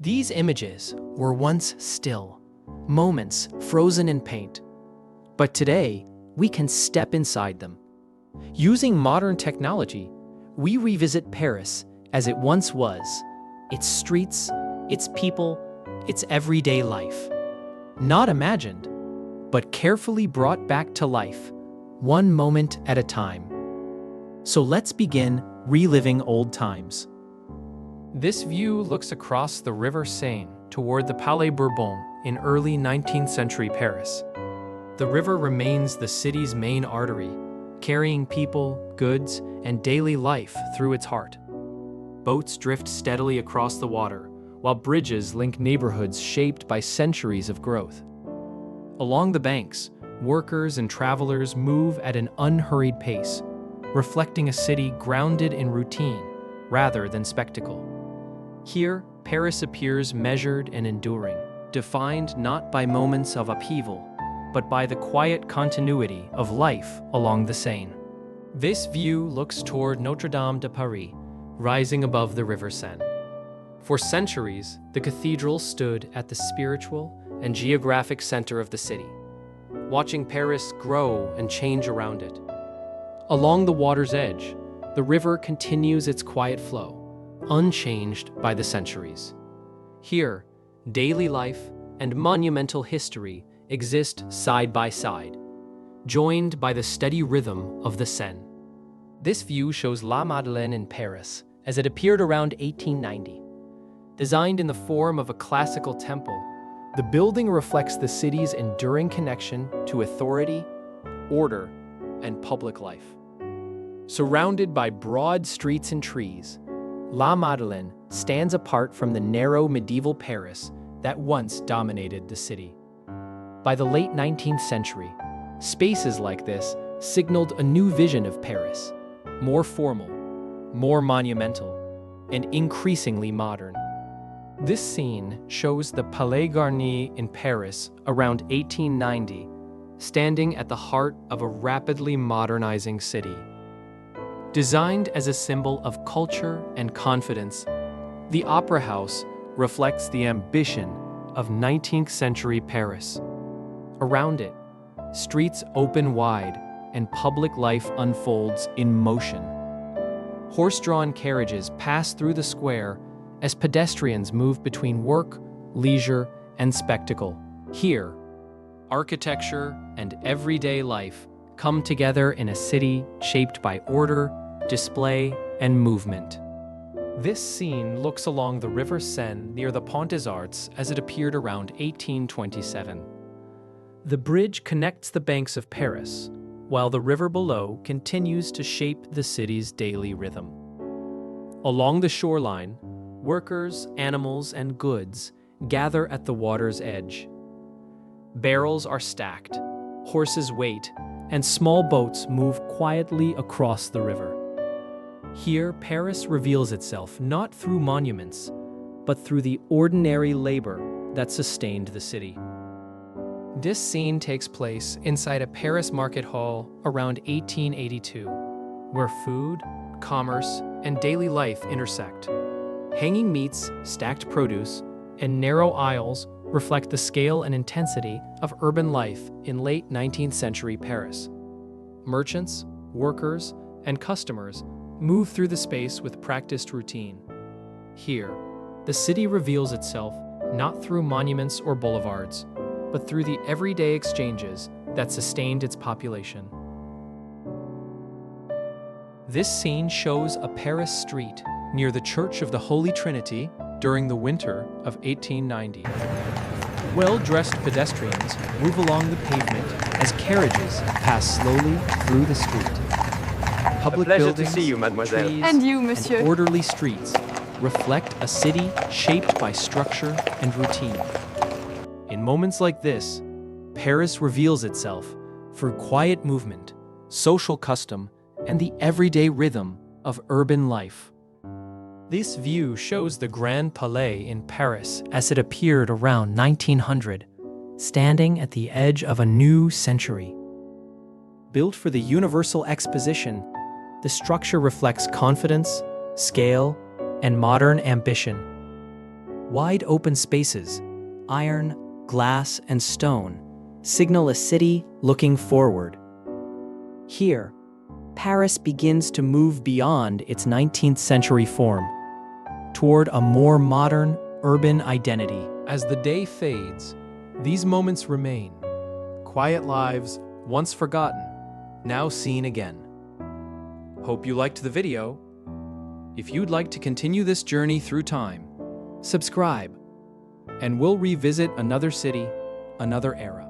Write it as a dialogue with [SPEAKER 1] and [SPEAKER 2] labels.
[SPEAKER 1] These images were once still, moments frozen in paint. But today, we can step inside them. Using modern technology, we revisit Paris as it once was, its streets, its people, its everyday life. Not imagined, but carefully brought back to life, one moment at a time. So let's begin reliving old times. This view looks across the River Seine toward the Palais Bourbon in early 19th century Paris. The river remains the city's main artery, carrying people, goods, and daily life through its heart. Boats drift steadily across the water, while bridges link neighborhoods shaped by centuries of growth. Along the banks, workers and travelers move at an unhurried pace, reflecting a city grounded in routine rather than spectacle. Here, Paris appears measured and enduring, defined not by moments of upheaval, but by the quiet continuity of life along the Seine. This view looks toward Notre-Dame de Paris, rising above the River Seine. For centuries, the cathedral stood at the spiritual and geographic center of the city, watching Paris grow and change around it. Along the water's edge, the river continues its quiet flow, unchanged by the centuries. Here, daily life and monumental history exist side by side, joined by the steady rhythm of the Seine. This view shows La Madeleine in Paris as it appeared around 1890. Designed in the form of a classical temple, the building reflects the city's enduring connection to authority, order, and public life. Surrounded by broad streets and trees, La Madeleine stands apart from the narrow medieval Paris that once dominated the city. By the late 19th century, spaces like this signaled a new vision of Paris, more formal, more monumental, and increasingly modern. This scene shows the Palais Garnier in Paris around 1890, standing at the heart of a rapidly modernizing city. Designed as a symbol of culture and confidence, the Opera House reflects the ambition of 19th century Paris. Around it, streets open wide and public life unfolds in motion. Horse-drawn carriages pass through the square as pedestrians move between work, leisure, and spectacle. Here, architecture and everyday life come together in a city shaped by order, display, and movement. This scene looks along the River Seine near the Pont des Arts as it appeared around 1827. The bridge connects the banks of Paris, while the river below continues to shape the city's daily rhythm. Along the shoreline, workers, animals, and goods gather at the water's edge. Barrels are stacked, horses wait, and small boats move quietly across the river. Here, Paris reveals itself not through monuments, but through the ordinary labor that sustained the city. This scene takes place inside a Paris market hall around 1882, where food, commerce, and daily life intersect. Hanging meats, stacked produce, and narrow aisles reflect the scale and intensity of urban life in late 19th century Paris. Merchants, workers, and customers move through the space with practiced routine. Here, the city reveals itself not through monuments or boulevards, but through the everyday exchanges that sustained its population. This scene shows a Paris street near the Church of the Holy Trinity during the winter of 1890. Well-dressed pedestrians move along the pavement as carriages pass slowly through the street. Public buildings, trees,
[SPEAKER 2] And you, monsieur.
[SPEAKER 1] and orderly streets reflect a city shaped by structure and routine. In moments like this, Paris reveals itself through quiet movement, social custom, and the everyday rhythm of urban life. This view shows the Grand Palais in Paris as it appeared around 1900, standing at the edge of a new century. Built for the Universal Exposition, the structure reflects confidence, scale, and modern ambition. Wide open spaces, iron, glass, and stone, signal a city looking forward. Here, Paris begins to move beyond its 19th century form, toward a more modern, urban identity. As the day fades, these moments remain. Quiet lives, once forgotten, now seen again. Hope you liked the video. If you'd like to continue this journey through time, subscribe, and we'll revisit another city, another era.